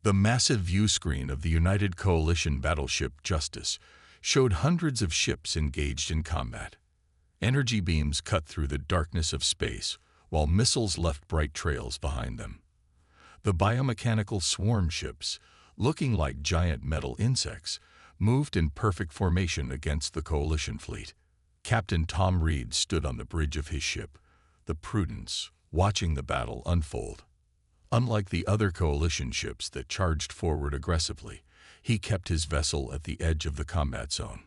The massive view screen of the United Coalition battleship Justice showed hundreds of ships engaged in combat. Energy beams cut through the darkness of space, while missiles left bright trails behind them. The biomechanical swarm ships, looking like giant metal insects, moved in perfect formation against the Coalition fleet. Captain Tom Reed stood on the bridge of his ship, the Prudence, watching the battle unfold. Unlike the other Coalition ships that charged forward aggressively, he kept his vessel at the edge of the combat zone.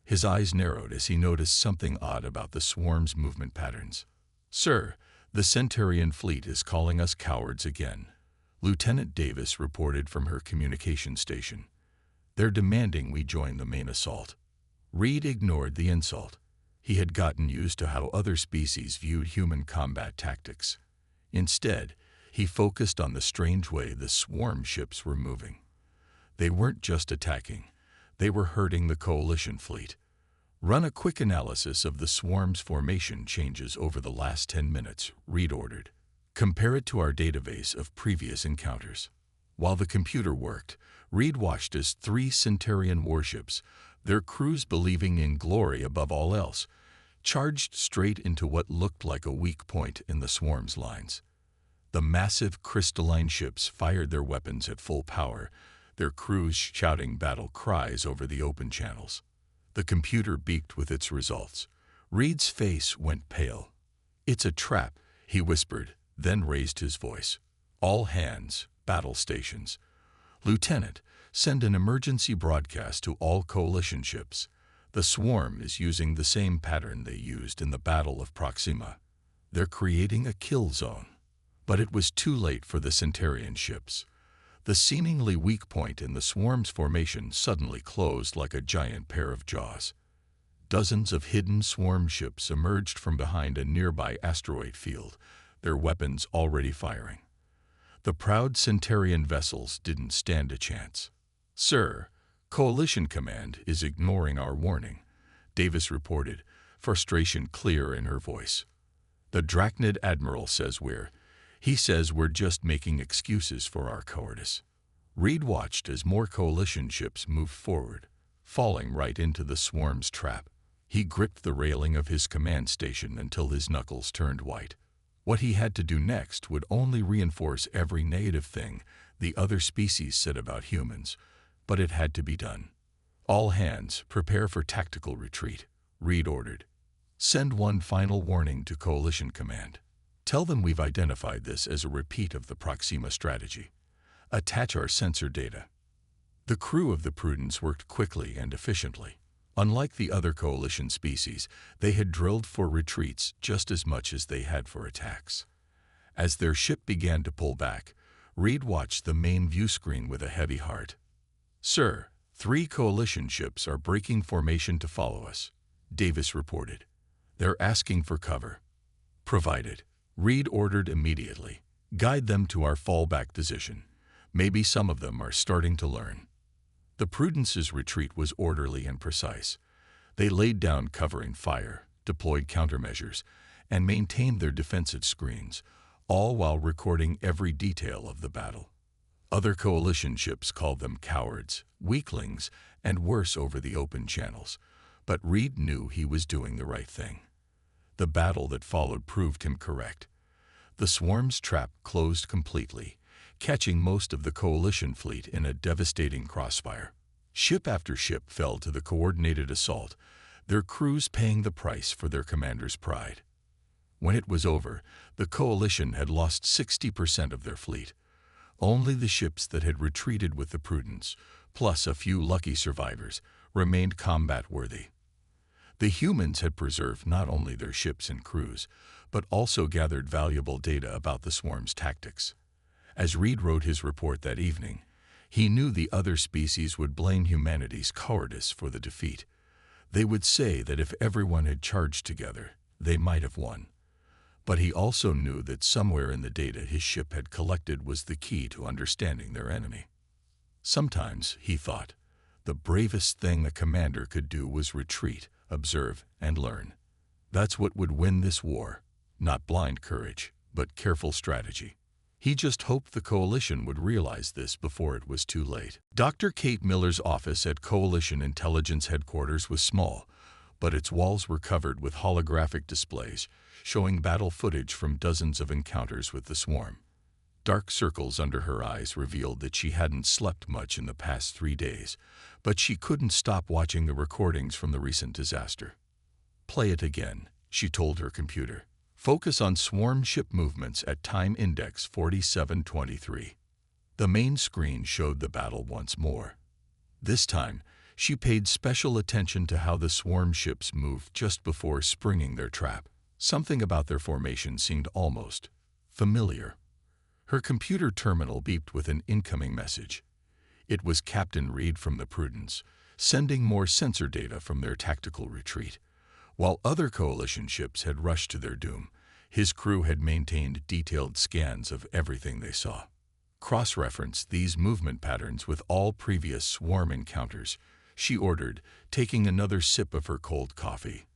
His eyes narrowed as he noticed something odd about the swarm's movement patterns. "Sir, the Centurion fleet is calling us cowards again," Lieutenant Davis reported from her communication station. "They're demanding we join the main assault." Reed ignored the insult. He had gotten used to how other species viewed human combat tactics. Instead, he focused on the strange way the swarm ships were moving. They weren't just attacking, they were hurting the Coalition fleet. "Run a quick analysis of the swarm's formation changes over the last 10 minutes, Reed ordered. "Compare it to our database of previous encounters." While the computer worked, Reed watched as 3 Centurion warships, their crews believing in glory above all else, charged straight into what looked like a weak point in the swarm's lines. The massive crystalline ships fired their weapons at full power, their crews shouting battle cries over the open channels. The computer beeped with its results. Reed's face went pale. "It's a trap," he whispered, then raised his voice. "All hands, battle stations. Lieutenant, send an emergency broadcast to all Coalition ships. The swarm is using the same pattern they used in the Battle of Proxima. They're creating a kill zone." But it was too late for the Centurion ships. The seemingly weak point in the swarm's formation suddenly closed like a giant pair of jaws. Dozens of hidden swarm ships emerged from behind a nearby asteroid field, their weapons already firing. The proud Centurion vessels didn't stand a chance. "Sir, Coalition Command is ignoring our warning," Davis reported, frustration clear in her voice. "The Drachnid Admiral says He says we're just making excuses for our cowardice." Reed watched as more Coalition ships moved forward, falling right into the swarm's trap. He gripped the railing of his command station until his knuckles turned white. What he had to do next would only reinforce every negative thing the other species said about humans, but it had to be done. "All hands, prepare for tactical retreat," Reed ordered. "Send one final warning to Coalition Command. Tell them we've identified this as a repeat of the Proxima strategy. Attach our sensor data." The crew of the Prudence worked quickly and efficiently. Unlike the other Coalition species, they had drilled for retreats just as much as they had for attacks. As their ship began to pull back, Reed watched the main view screen with a heavy heart. "Sir, 3 Coalition ships are breaking formation to follow us," Davis reported. "They're asking for cover." "Provided," Reed ordered immediately. "Guide them to our fallback position. Maybe some of them are starting to learn." The Prudence's retreat was orderly and precise. They laid down covering fire, deployed countermeasures, and maintained their defensive screens, all while recording every detail of the battle. Other Coalition ships called them cowards, weaklings, and worse over the open channels, but Reed knew he was doing the right thing. The battle that followed proved him correct. The swarm's trap closed completely, catching most of the Coalition fleet in a devastating crossfire. Ship after ship fell to the coordinated assault, their crews paying the price for their commander's pride. When it was over, the Coalition had lost 60% of their fleet. Only the ships that had retreated with the Prudence, plus a few lucky survivors, remained combat-worthy. The humans had preserved not only their ships and crews, but also gathered valuable data about the swarm's tactics. As Reed wrote his report that evening, he knew the other species would blame humanity's cowardice for the defeat. They would say that if everyone had charged together, they might have won. But he also knew that somewhere in the data his ship had collected was the key to understanding their enemy. Sometimes, he thought, the bravest thing a commander could do was retreat, observe, and learn. That's what would win this war, not blind courage, but careful strategy. He just hoped the Coalition would realize this before it was too late. Dr. Kate Miller's office at Coalition Intelligence Headquarters was small, but its walls were covered with holographic displays showing battle footage from dozens of encounters with the swarm. Dark circles under her eyes revealed that she hadn't slept much in the past 3 days, but she couldn't stop watching the recordings from the recent disaster. "Play it again," she told her computer. "Focus on swarm ship movements at time index 4723. The main screen showed the battle once more. This time, she paid special attention to how the swarm ships moved just before springing their trap. Something about their formation seemed almost familiar. Her computer terminal beeped with an incoming message. It was Captain Reed from the Prudence, sending more sensor data from their tactical retreat. While other Coalition ships had rushed to their doom, his crew had maintained detailed scans of everything they saw. "Cross-reference these movement patterns with all previous swarm encounters," she ordered, taking another sip of her cold coffee.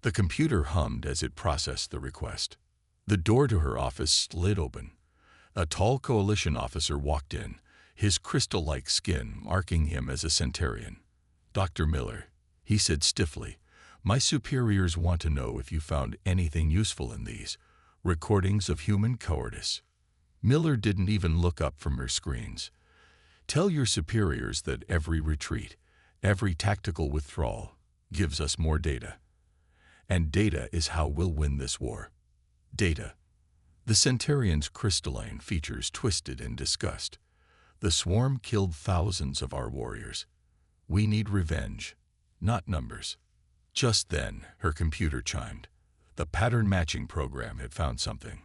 The computer hummed as it processed the request. The door to her office slid open. A tall Coalition officer walked in, his crystal-like skin marking him as a Centurion. "Dr. Miller," he said stiffly, "my superiors want to know if you found anything useful in these recordings of human cowardice." Miller didn't even look up from her screens. "Tell your superiors that every retreat, every tactical withdrawal, gives us more data. And data is how we'll win this war. Data." The Centurion's crystalline features twisted in disgust. "The swarm killed thousands of our warriors. We need revenge, not numbers." Just then, her computer chimed. The pattern matching program had found something.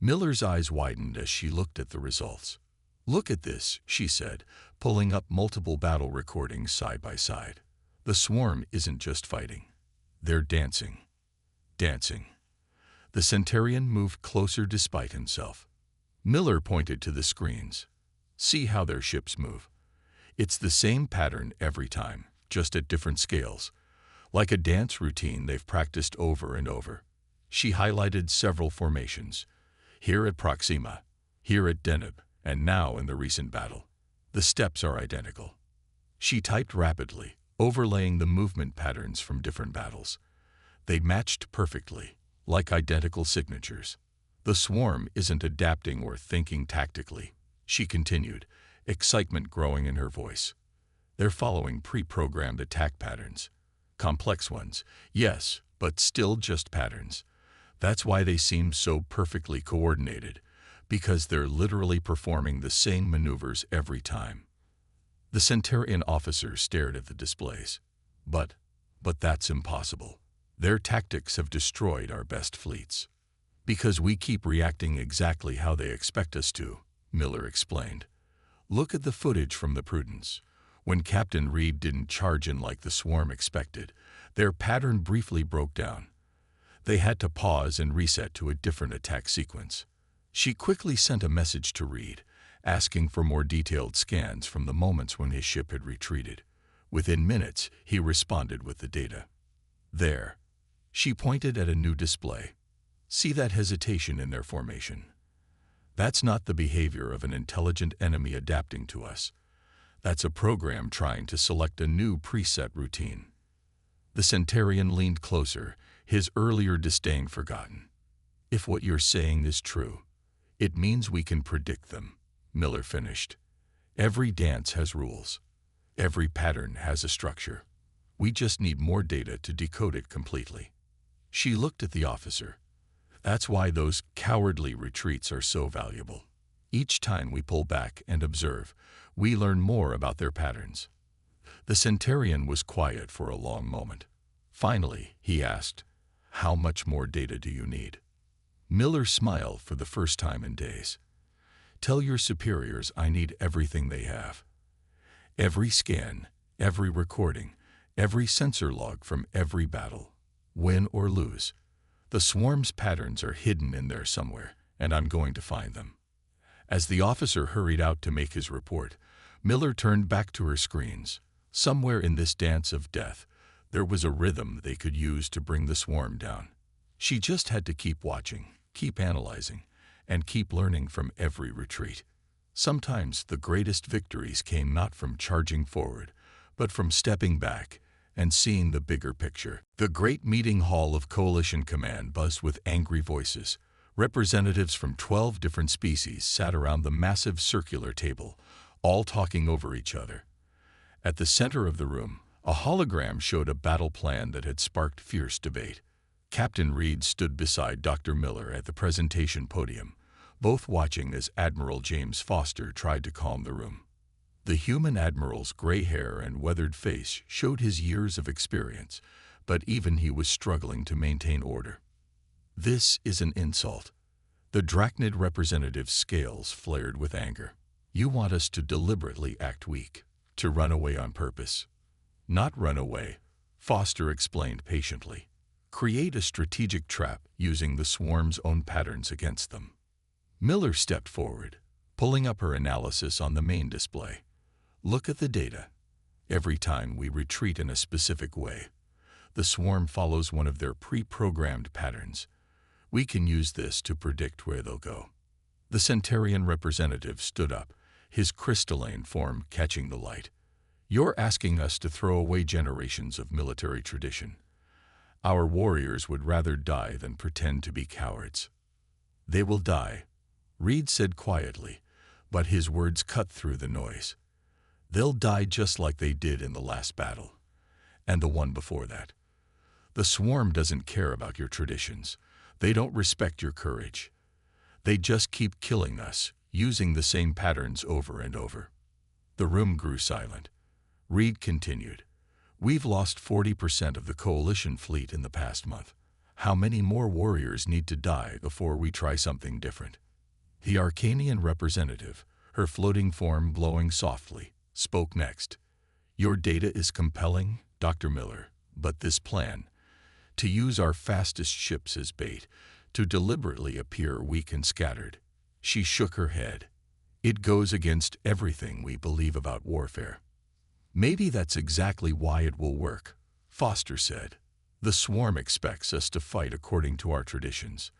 Miller's eyes widened as she looked at the results. "Look at this," she said, pulling up multiple battle recordings side by side. "The swarm isn't just fighting. They're dancing. Dancing." The Centurion moved closer despite himself. Miller pointed to the screens. "See how their ships move. It's the same pattern every time, just at different scales. Like a dance routine they've practiced over and over." She highlighted several formations. Here at Proxima, here at Deneb, and now in the recent battle. The steps are identical. She typed rapidly, overlaying the movement patterns from different battles. They matched perfectly, like identical signatures. "The swarm isn't adapting or thinking tactically," she continued, excitement growing in her voice. "They're following pre-programmed attack patterns. Complex ones, yes, but still just patterns. That's why they seem so perfectly coordinated, because they're literally performing the same maneuvers every time." The Centurion officer stared at the displays. But that's impossible. Their tactics have destroyed our best fleets." "Because we keep reacting exactly how they expect us to," Miller explained. "Look at the footage from the Prudence. When Captain Reed didn't charge in like the swarm expected, their pattern briefly broke down. They had to pause and reset to a different attack sequence." She quickly sent a message to Reed, asking for more detailed scans from the moments when his ship had retreated. Within minutes, he responded with the data. "There." She pointed at a new display. "See that hesitation in their formation? That's not the behavior of an intelligent enemy adapting to us. That's a program trying to select a new preset routine." The Centurion leaned closer, his earlier disdain forgotten. "If what you're saying is true, it means we can predict them," Miller finished. "Every dance has rules. Every pattern has a structure. We just need more data to decode it completely." She looked at the officer. "That's why those cowardly retreats are so valuable. Each time we pull back and observe, we learn more about their patterns." The Centurion was quiet for a long moment. Finally, he asked, "How much more data do you need?" Miller smiled for the first time in days. "Tell your superiors I need everything they have. Every scan, every recording, every sensor log from every battle. Win or lose. The swarm's patterns are hidden in there somewhere, and I'm going to find them." As the officer hurried out to make his report, Miller turned back to her screens. Somewhere in this dance of death, there was a rhythm they could use to bring the swarm down. She just had to keep watching, keep analyzing, and keep learning from every retreat. Sometimes the greatest victories came not from charging forward, but from stepping back and seeing the bigger picture. The great meeting hall of Coalition Command buzzed with angry voices. Representatives from 12 different species sat around the massive circular table, all talking over each other. At the center of the room, a hologram showed a battle plan that had sparked fierce debate. Captain Reed stood beside Dr. Miller at the presentation podium, both watching as Admiral James Foster tried to calm the room. The human admiral's gray hair and weathered face showed his years of experience, but even he was struggling to maintain order. "This is an insult." The Drachnid representative's scales flared with anger. "You want us to deliberately act weak, to run away on purpose." "Not run away," Foster explained patiently. "Create a strategic trap using the swarm's own patterns against them." Miller stepped forward, pulling up her analysis on the main display. "Look at the data. Every time we retreat in a specific way, the swarm follows one of their pre-programmed patterns. We can use this to predict where they'll go." The Centurion representative stood up, his crystalline form catching the light. "You're asking us to throw away generations of military tradition. Our warriors would rather die than pretend to be cowards." "They will die," Reed said quietly, but his words cut through the noise. "They'll die just like they did in the last battle, and the one before that. The swarm doesn't care about your traditions. They don't respect your courage. They just keep killing us, using the same patterns over and over." The room grew silent. Reed continued, "We've lost 40% of the Coalition fleet in the past month. How many more warriors need to die before we try something different?" The Arcanian representative, her floating form glowing softly, spoke next. "Your data is compelling, Dr. Miller, but this plan, to use our fastest ships as bait, to deliberately appear weak and scattered." She shook her head. "It goes against everything we believe about warfare." "Maybe that's exactly why it will work," Foster said. "The swarm expects us to fight according to our traditions.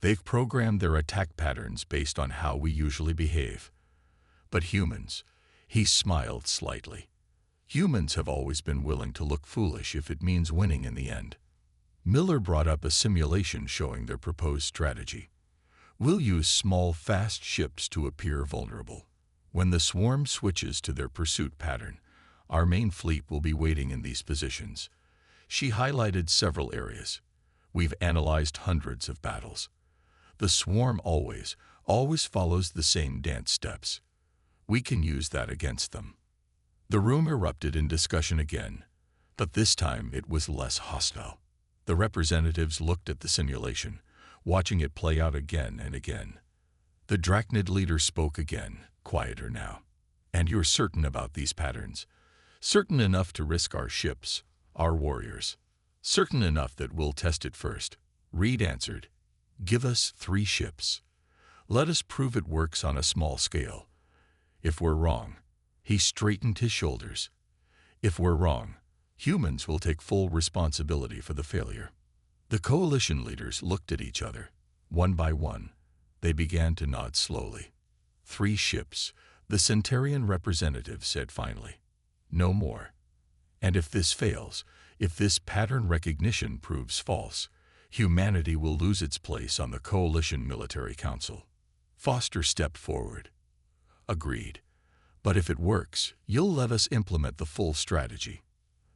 They've programmed their attack patterns based on how we usually behave. But humans," he smiled slightly, "humans have always been willing to look foolish if it means winning in the end." Miller brought up a simulation showing their proposed strategy. "We'll use small, fast ships to appear vulnerable. When the swarm switches to their pursuit pattern, our main fleet will be waiting in these positions." She highlighted several areas. "We've analyzed hundreds of battles. The swarm always follows the same dance steps. We can use that against them." The room erupted in discussion again, but this time it was less hostile. The representatives looked at the simulation, watching it play out again and again. The Drachnid leader spoke again, quieter now. "And you're certain about these patterns? Certain enough to risk our ships, our warriors? Certain enough that we'll test it first?" Reed answered, "Give us 3 ships. Let us prove it works on a small scale. If we're wrong," he straightened his shoulders, "if we're wrong, humans will take full responsibility for the failure." The coalition leaders looked at each other. One by one, they began to nod slowly. 3 ships, the Centurion representative said finally. "No more. And if this fails, if this pattern recognition proves false, humanity will lose its place on the Coalition Military Council." Foster stepped forward. "Agreed. But if it works, you'll let us implement the full strategy."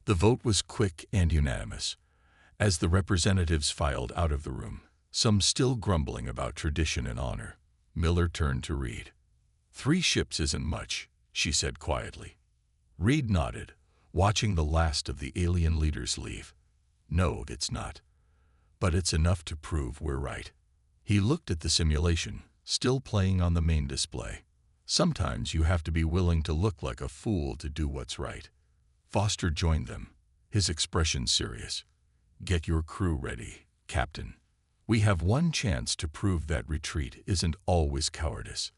The vote was quick and unanimous. As the representatives filed out of the room, some still grumbling about tradition and honor, Miller turned to Reed. 3 ships isn't much," she said quietly. Reed nodded, watching the last of the alien leaders leave. "No, it's not. But it's enough to prove we're right." He looked at the simulation, still playing on the main display. "Sometimes you have to be willing to look like a fool to do what's right." Foster joined them, his expression serious. "Get your crew ready, Captain. We have one chance to prove that retreat isn't always cowardice."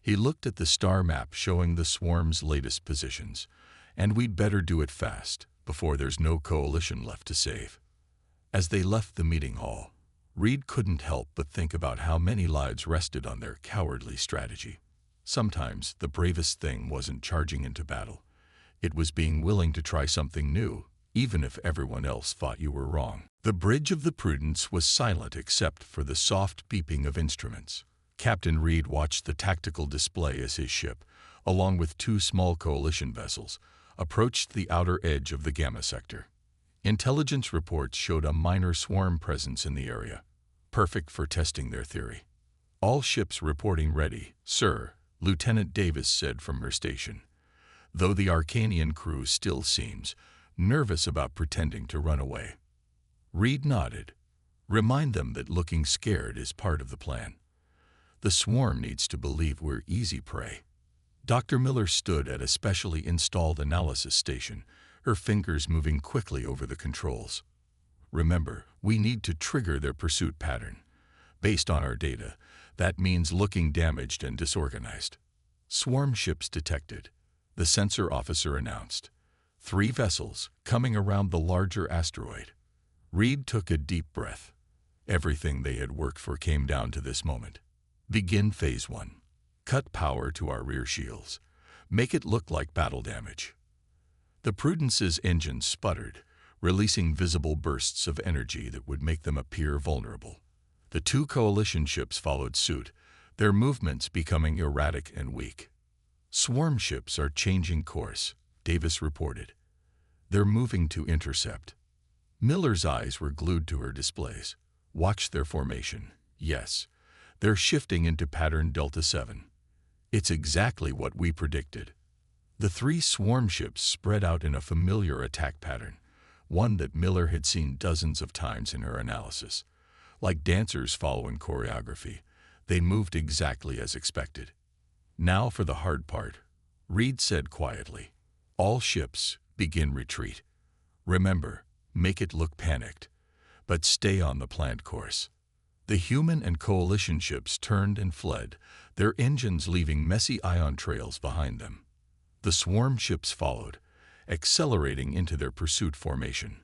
He looked at the star map showing the swarm's latest positions. "And we'd better do it fast, before there's no coalition left to save." As they left the meeting hall, Reed couldn't help but think about how many lives rested on their cowardly strategy. Sometimes the bravest thing wasn't charging into battle. It was being willing to try something new, even if everyone else thought you were wrong. The bridge of the Prudence was silent except for the soft beeping of instruments. Captain Reed watched the tactical display as his ship, along with two small coalition vessels, approached the outer edge of the Gamma sector. Intelligence reports showed a minor swarm presence in the area, perfect for testing their theory. "All ships reporting ready, sir," Lieutenant Davis said from her station, though the Arcanian crew still seems nervous about pretending to run away. Reed nodded. "Remind them that looking scared is part of the plan. The swarm needs to believe we're easy prey." Dr. Miller stood at a specially installed analysis station, her fingers moving quickly over the controls. "Remember, we need to trigger their pursuit pattern. Based on our data, that means looking damaged and disorganized." "Swarm ships detected," the sensor officer announced. 3 vessels coming around the larger asteroid. Reed took a deep breath. Everything they had worked for came down to this moment. "Begin Phase 1. Cut power to our rear shields. Make it look like battle damage." The Prudence's engines sputtered, releasing visible bursts of energy that would make them appear vulnerable. The 2 coalition ships followed suit, their movements becoming erratic and weak. "Swarm ships are changing course," Davis reported. "They're moving to intercept." Miller's eyes were glued to her displays. "Watch their formation. Yes, they're shifting into pattern Delta 7. It's exactly what we predicted." The 3 swarm ships spread out in a familiar attack pattern, one that Miller had seen dozens of times in her analysis. Like dancers following choreography, they moved exactly as expected. "Now for the hard part," Reed said quietly. "All ships, begin retreat. Remember, make it look panicked, but stay on the planned course." The human and coalition ships turned and fled, their engines leaving messy ion trails behind them. The swarm ships followed, accelerating into their pursuit formation.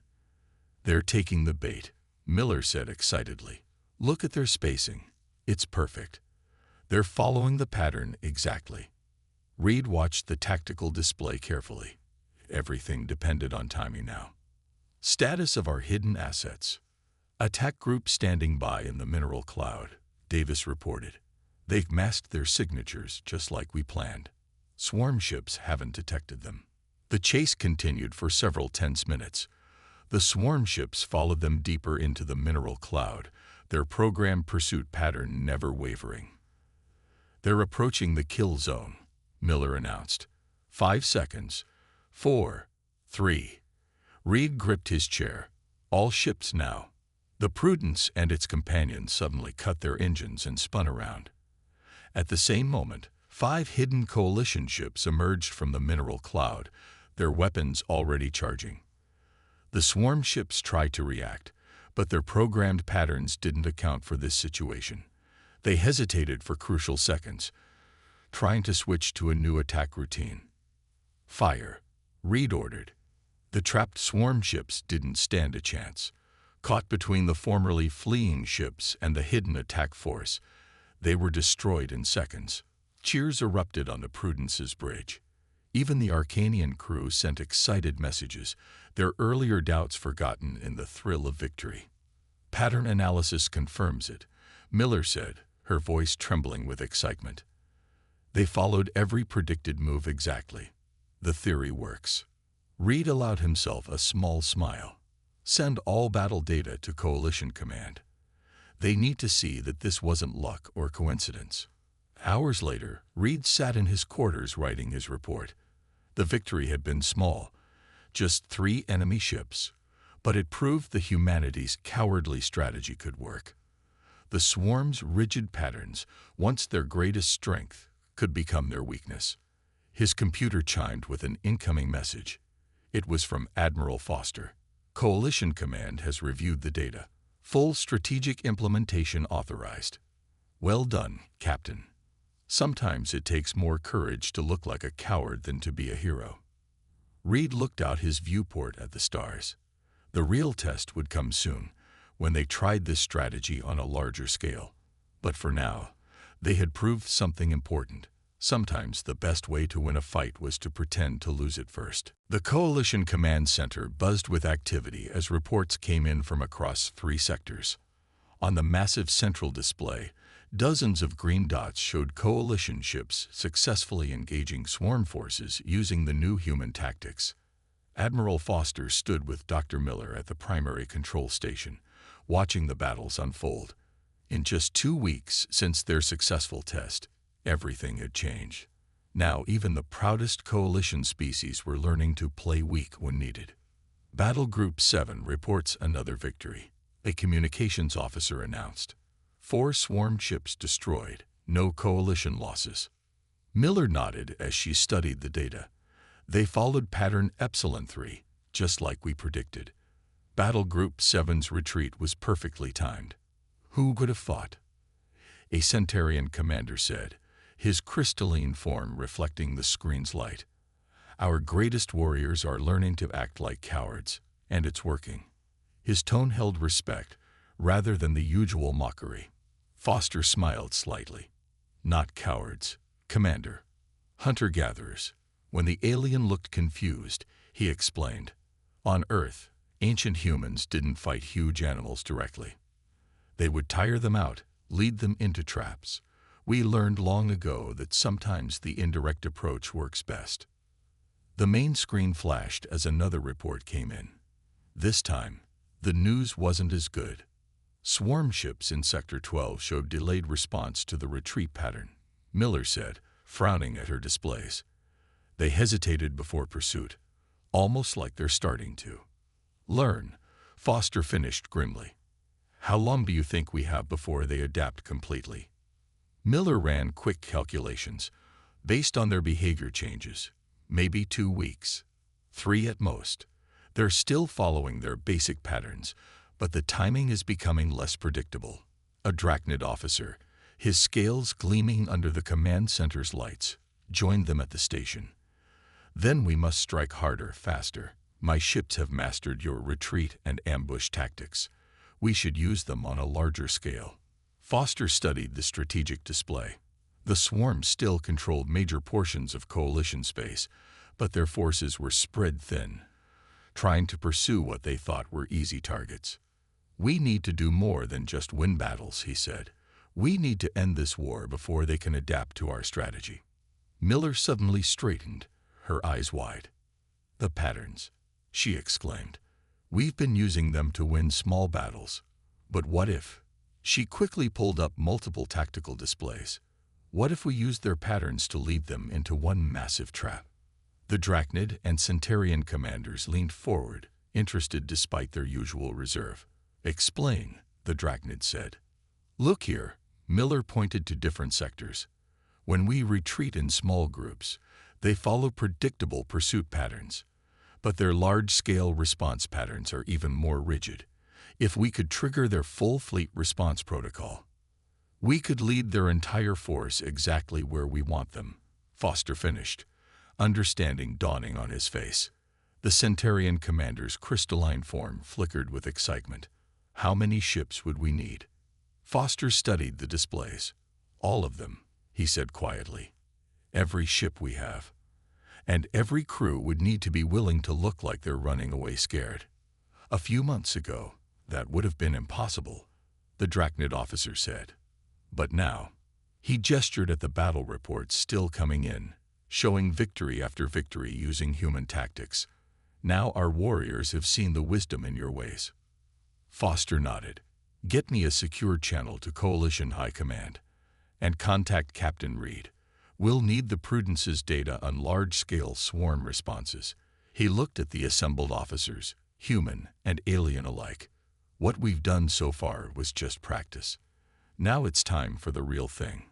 "They're taking the bait," Miller said excitedly. "Look at their spacing. It's perfect. They're following the pattern exactly." Reed watched the tactical display carefully. Everything depended on timing now. "Status of our hidden assets. Attack group standing by in the mineral cloud," Davis reported. "They've masked their signatures just like we planned. Swarm ships haven't detected them." The chase continued for several tense minutes. The swarm ships followed them deeper into the mineral cloud, their programmed pursuit pattern never wavering. "They're approaching the kill zone," Miller announced. 5 seconds. 4, 3. Reed gripped his chair. "All ships now." The Prudence and its companions suddenly cut their engines and spun around. At the same moment, 5 hidden coalition ships emerged from the mineral cloud, their weapons already charging. The swarm ships tried to react, but their programmed patterns didn't account for this situation. They hesitated for crucial seconds, trying to switch to a new attack routine. "Fire," Reed ordered. The trapped swarm ships didn't stand a chance. Caught between the formerly fleeing ships and the hidden attack force, they were destroyed in seconds. Cheers erupted on the Prudence's bridge. Even the Arcanian crew sent excited messages, their earlier doubts forgotten in the thrill of victory. "Pattern analysis confirms it," Miller said, her voice trembling with excitement. "They followed every predicted move exactly. The theory works." Reed allowed himself a small smile. "Send all battle data to Coalition Command. They need to see that this wasn't luck or coincidence." Hours later, Reed sat in his quarters writing his report. The victory had been small, just 3 enemy ships, but it proved that humanity's cowardly strategy could work. The swarm's rigid patterns, once their greatest strength, could become their weakness. His computer chimed with an incoming message. It was from Admiral Foster. "Coalition Command has reviewed the data. Full strategic implementation authorized." "Well done, Captain. Sometimes it takes more courage to look like a coward than to be a hero." Reed looked out his viewport at the stars. The real test would come soon, when they tried this strategy on a larger scale. But for now, they had proved something important. Sometimes the best way to win a fight was to pretend to lose it first. The Coalition Command Center buzzed with activity as reports came in from across 3 sectors. On the massive central display, dozens of green dots showed coalition ships successfully engaging swarm forces using the new human tactics. Admiral Foster stood with Dr. Miller at the primary control station, watching the battles unfold. In just 2 weeks since their successful test, everything had changed. Now even the proudest coalition species were learning to play weak when needed. Battle Group 7 reports another victory, a communications officer announced. 4 swarm ships destroyed, no coalition losses. Miller nodded as she studied the data. They followed pattern Epsilon 3, just like we predicted. Battle Group 7's retreat was perfectly timed. Who could have thought? A Centurion commander said, his crystalline form reflecting the screen's light. Our greatest warriors are learning to act like cowards, and it's working. His tone held respect, rather than the usual mockery. Foster smiled slightly. Not cowards, Commander. Hunter-gatherers. When the alien looked confused, he explained. On Earth, ancient humans didn't fight huge animals directly. They would tire them out, lead them into traps. We learned long ago that sometimes the indirect approach works best. The main screen flashed as another report came in. This time, the news wasn't as good. Swarm ships in Sector 12 showed delayed response to the retreat pattern, Miller said, frowning at her displays. They hesitated before pursuit, almost like they're starting to learn, Foster finished grimly. How long do you think we have before they adapt completely? Miller ran quick calculations. Based on their behavior changes, maybe 2 weeks. 3 at most. They're still following their basic patterns, but the timing is becoming less predictable. A Drachnid officer, his scales gleaming under the command center's lights, joined them at the station. Then we must strike harder, faster. My ships have mastered your retreat and ambush tactics. We should use them on a larger scale. Foster studied the strategic display. The swarm still controlled major portions of coalition space, but their forces were spread thin, trying to pursue what they thought were easy targets. We need to do more than just win battles, he said. We need to end this war before they can adapt to our strategy. Miller suddenly straightened, her eyes wide. The patterns, she exclaimed. We've been using them to win small battles. But what if? She quickly pulled up multiple tactical displays. What if we used their patterns to lead them into one massive trap? The Drachnid and Centurion commanders leaned forward, interested despite their usual reserve. Explain, the Drachnid said. Look here, Miller pointed to different sectors. When we retreat in small groups, they follow predictable pursuit patterns. But their large-scale response patterns are even more rigid. If we could trigger their full fleet response protocol, we could lead their entire force exactly where we want them, Foster finished, understanding dawning on his face. The Centurion commander's crystalline form flickered with excitement. How many ships would we need? Foster studied the displays. All of them, he said quietly. Every ship we have. And every crew would need to be willing to look like they're running away scared. A few months ago, that would have been impossible, the Drachnid officer said. But now, he gestured at the battle reports still coming in, showing victory after victory using human tactics. Now our warriors have seen the wisdom in your ways. Foster nodded. Get me a secure channel to Coalition High Command, and contact Captain Reed. We'll need the Prudence's data on large-scale swarm responses. He looked at the assembled officers, human and alien alike. What we've done so far was just practice. Now it's time for the real thing.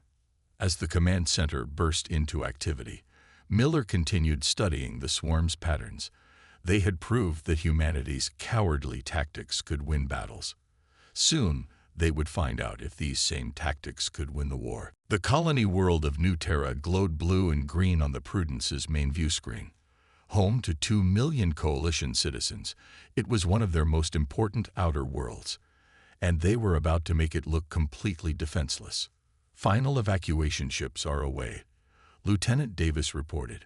As the command center burst into activity, Miller continued studying the swarm's patterns. They had proved that humanity's cowardly tactics could win battles. Soon, they would find out if these same tactics could win the war. The colony world of New Terra glowed blue and green on the Prudence's main view screen. Home to 2 million coalition citizens, it was one of their most important outer worlds. and they were about to make it look completely defenseless. Final evacuation ships are away, Lieutenant Davis reported.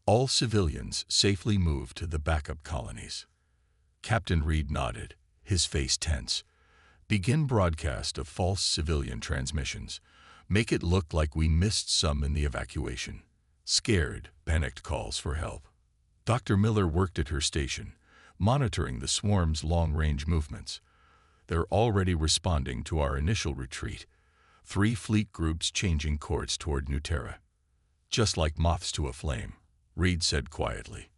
All civilians safely moved to the backup colonies. Captain Reed nodded, his face tense. Begin broadcast of false civilian transmissions. Make it look like we missed some in the evacuation. Scared, panicked calls for help. Dr. Miller worked at her station, monitoring the swarm's long-range movements. They're already responding to our initial retreat. 3 fleet groups changing course toward New Terra. Just like moths to a flame, Reed said quietly.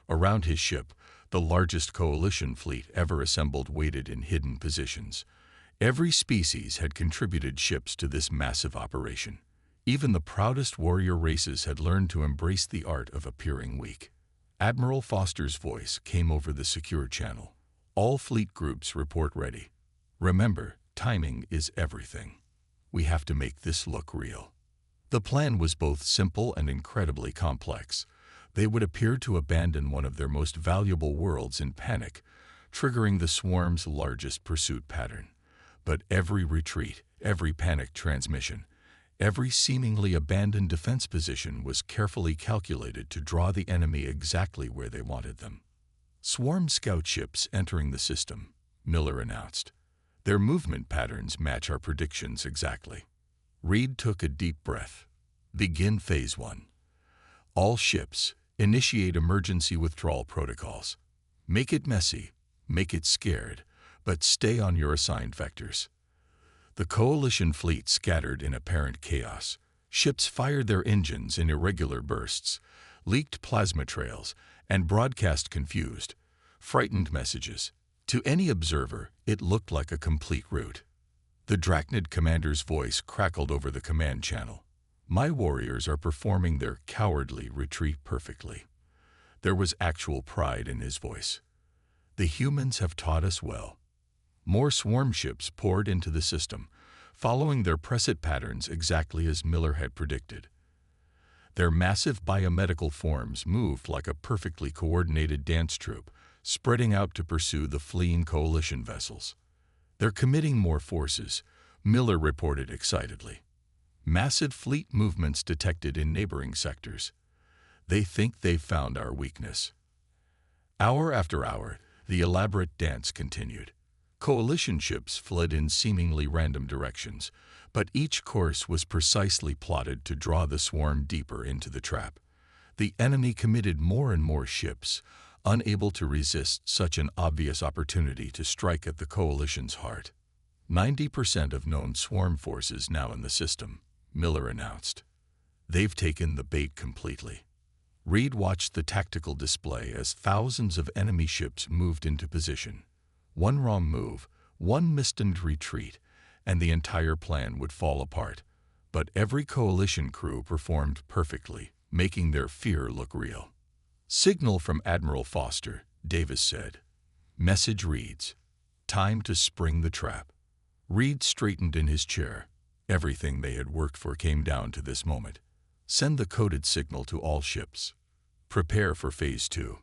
Around his ship, the largest coalition fleet ever assembled waited in hidden positions. Every species had contributed ships to this massive operation. Even the proudest warrior races had learned to embrace the art of appearing weak. Admiral Foster's voice came over the secure channel. All fleet groups report ready. Remember, timing is everything. We have to make this look real. The plan was both simple and incredibly complex. They would appear to abandon one of their most valuable worlds in panic, triggering the swarm's largest pursuit pattern. But every retreat, every panicked transmission, every seemingly abandoned defense position was carefully calculated to draw the enemy exactly where they wanted them. Swarm scout ships entering the system, Miller announced. Their movement patterns match our predictions exactly. Reed took a deep breath. Begin Phase 1. All ships, initiate emergency withdrawal protocols. Make it messy, make it scared, but stay on your assigned vectors. The coalition fleet scattered in apparent chaos. Ships fired their engines in irregular bursts, leaked plasma trails, and broadcast confused, frightened messages. To any observer, it looked like a complete rout. The Drachnid commander's voice crackled over the command channel. My warriors are performing their cowardly retreat perfectly. There was actual pride in his voice. The humans have taught us well. More swarm ships poured into the system, following their preset patterns exactly as Miller had predicted. Their massive biomedical forms moved like a perfectly coordinated dance troupe, spreading out to pursue the fleeing coalition vessels. They're committing more forces, Miller reported excitedly. Massive fleet movements detected in neighboring sectors. They think they've found our weakness. Hour after hour, the elaborate dance continued. Coalition ships fled in seemingly random directions, but each course was precisely plotted to draw the swarm deeper into the trap. The enemy committed more and more ships, unable to resist such an obvious opportunity to strike at the coalition's heart. 90% of known swarm forces now in the system, Miller announced. They've taken the bait completely. Reed watched the tactical display as thousands of enemy ships moved into position. One wrong move, one mistimed retreat, and the entire plan would fall apart. But every coalition crew performed perfectly, making their fear look real. Signal from Admiral Foster, Davis said. Message reads, time to spring the trap. Reed straightened in his chair. Everything they had worked for came down to this moment. Send the coded signal to all ships. Prepare for Phase 2.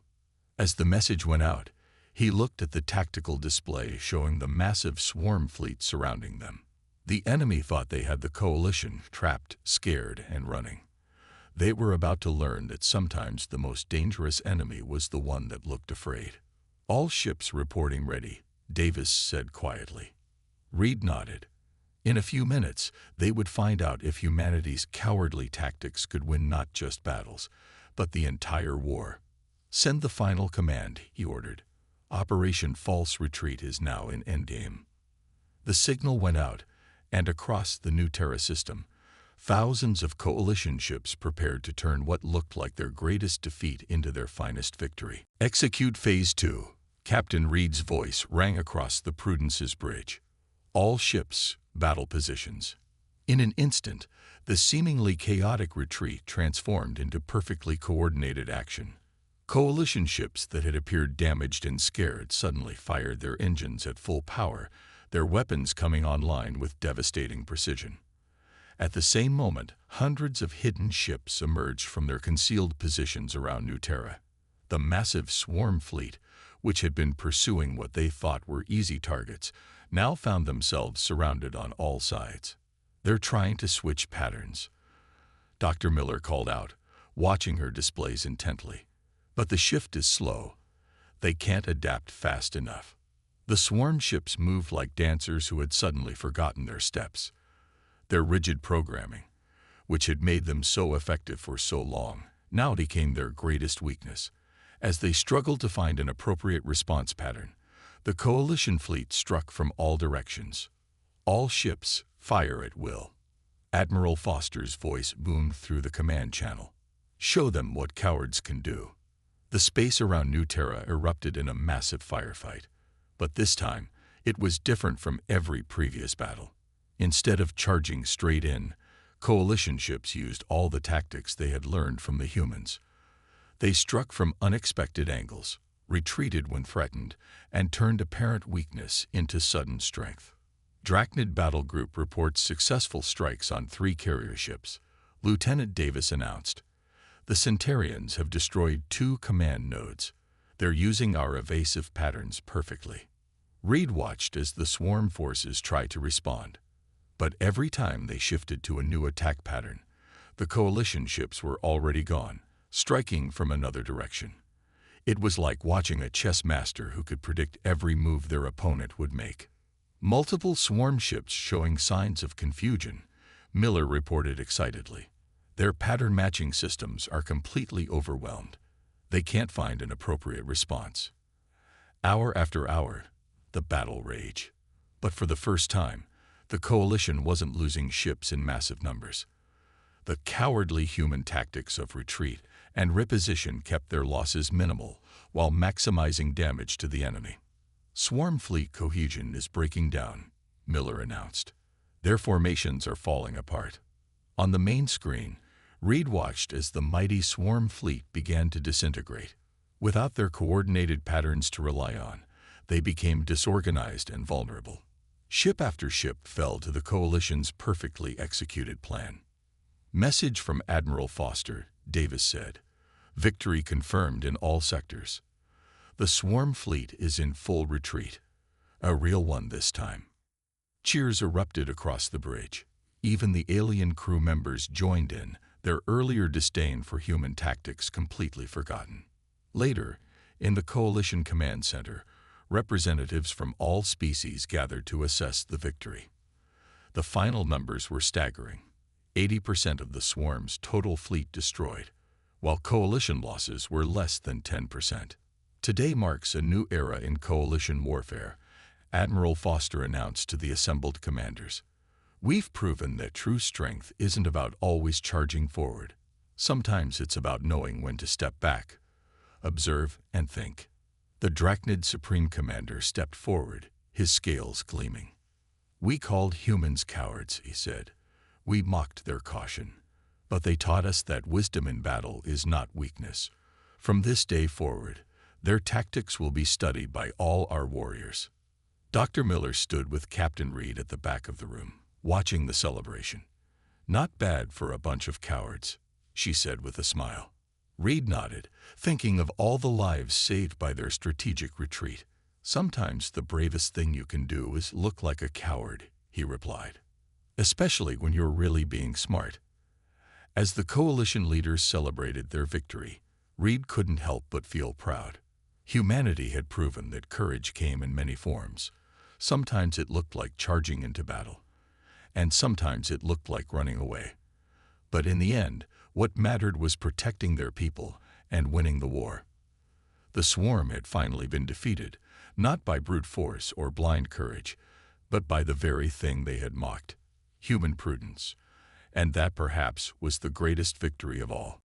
As the message went out, he looked at the tactical display showing the massive swarm fleet surrounding them. The enemy thought they had the coalition trapped, scared, and running. They were about to learn that sometimes the most dangerous enemy was the one that looked afraid. All ships reporting ready, Davis said quietly. Reed nodded. In a few minutes, they would find out if humanity's cowardly tactics could win not just battles, but the entire war. Send the final command, he ordered. Operation False Retreat is now in endgame. The signal went out, and across the New Terra system, thousands of coalition ships prepared to turn what looked like their greatest defeat into their finest victory. Execute Phase 2. Captain Reed's voice rang across the Prudence's bridge. All ships, battle positions. In an instant, the seemingly chaotic retreat transformed into perfectly coordinated action. Coalition ships that had appeared damaged and scared suddenly fired their engines at full power, their weapons coming online with devastating precision. At the same moment, hundreds of hidden ships emerged from their concealed positions around New Terra. The massive swarm fleet, which had been pursuing what they thought were easy targets, now found themselves surrounded on all sides. They're trying to switch patterns, Dr. Miller called out, watching her displays intently. But the shift is slow. They can't adapt fast enough. The swarm ships moved like dancers who had suddenly forgotten their steps. Their rigid programming, which had made them so effective for so long, now became their greatest weakness. As they struggled to find an appropriate response pattern, the coalition fleet struck from all directions. All ships fire at will. Admiral Foster's voice boomed through the command channel. Show them what cowards can do. The space around New Terra erupted in a massive firefight. But this time, it was different from every previous battle. Instead of charging straight in, coalition ships used all the tactics they had learned from the humans. They struck from unexpected angles, retreated when threatened, and turned apparent weakness into sudden strength. Drachnid Battle Group reports successful strikes on 3 carrier ships. Lieutenant Davis announced. The Centurions have destroyed 2 command nodes. They're using our evasive patterns perfectly. Reed watched as the swarm forces tried to respond. But every time they shifted to a new attack pattern, the coalition ships were already gone, striking from another direction. It was like watching a chess master who could predict every move their opponent would make. Multiple swarm ships showing signs of confusion, Miller reported excitedly. Their pattern-matching systems are completely overwhelmed. They can't find an appropriate response. Hour after hour, the battle raged. But for the first time, the coalition wasn't losing ships in massive numbers. The cowardly human tactics of retreat and reposition kept their losses minimal while maximizing damage to the enemy. Swarm fleet cohesion is breaking down, Miller announced. Their formations are falling apart. On the main screen, Reed watched as the mighty swarm fleet began to disintegrate. Without their coordinated patterns to rely on, they became disorganized and vulnerable. Ship after ship fell to the coalition's perfectly executed plan. Message from Admiral Foster, Davis said. Victory confirmed in all sectors. The swarm fleet is in full retreat. A real one this time. Cheers erupted across the bridge. Even the alien crew members joined in, their earlier disdain for human tactics completely forgotten. Later, in the Coalition Command Center, representatives from all species gathered to assess the victory. The final numbers were staggering. 80% of the swarm's total fleet destroyed, while coalition losses were less than 10%. Today marks a new era in coalition warfare, Admiral Foster announced to the assembled commanders. We've proven that true strength isn't about always charging forward. Sometimes it's about knowing when to step back, observe, and think. The Drachnid Supreme Commander stepped forward, his scales gleaming. We called humans cowards, he said. We mocked their caution. But they taught us that wisdom in battle is not weakness. From this day forward, their tactics will be studied by all our warriors. Dr. Miller stood with Captain Reed at the back of the room, watching the celebration. Not bad for a bunch of cowards, she said with a smile. Reed nodded, thinking of all the lives saved by their strategic retreat. Sometimes the bravest thing you can do is look like a coward, he replied. Especially when you're really being smart. As the coalition leaders celebrated their victory, Reed couldn't help but feel proud. Humanity had proven that courage came in many forms. Sometimes it looked like charging into battle, and sometimes it looked like running away. But in the end, what mattered was protecting their people and winning the war. The swarm had finally been defeated, not by brute force or blind courage, but by the very thing they had mocked, human prudence. And that perhaps was the greatest victory of all.